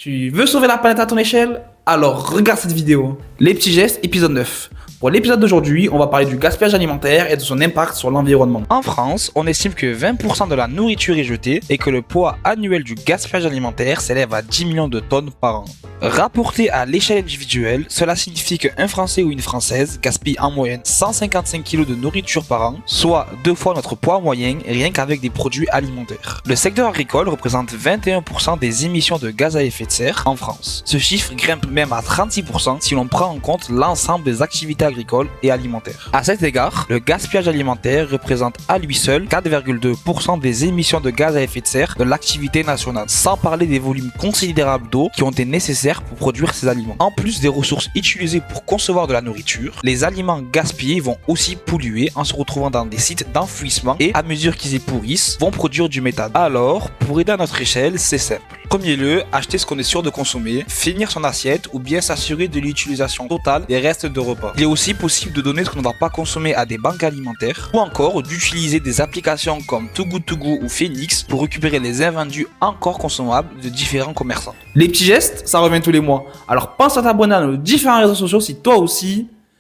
Tu veux sauver la planète à ton échelle? Alors regarde cette vidéo. Les petits gestes, épisode 9. Pour l'épisode d'aujourd'hui, on va parler du gaspillage alimentaire et de son impact sur l'environnement. En France, on estime que 20% de la nourriture est jetée et que le poids annuel du gaspillage alimentaire s'élève à 10 millions de tonnes par an. Rapporté à l'échelle individuelle, cela signifie qu'un Français ou une Française gaspille en moyenne 155 kg de nourriture par an, soit 2 fois notre poids moyen rien qu'avec des produits alimentaires. Le secteur agricole représente 21% des émissions de gaz à effet de serre en France. Ce chiffre grimpe même à 36% si l'on prend en compte l'ensemble des activités agricoles et alimentaires. À cet égard, le gaspillage alimentaire représente à lui seul 4,2% des émissions de gaz à effet de serre de l'activité nationale, sans parler des volumes considérables d'eau qui ont été nécessaires pour produire ces aliments. En plus des ressources utilisées pour concevoir de la nourriture, les aliments gaspillés vont aussi polluer en se retrouvant dans des sites d'enfouissement et, à mesure qu'ils y pourrissent, vont produire du méthane. Alors, pour aider à notre échelle, c'est simple. Premier lieu, acheter ce qu'on est sûr de consommer, finir son assiette ou bien s'assurer de l'utilisation totale des restes de repas. Il est aussi possible de donner ce qu'on ne va pas consommer à des banques alimentaires ou encore d'utiliser des applications comme Too Good To Go ou Phoenix pour récupérer les invendus encore consommables de différents commerçants. Les petits gestes, ça revient tous les mois. Alors pense à t'abonner à nos différents réseaux sociaux si toi aussi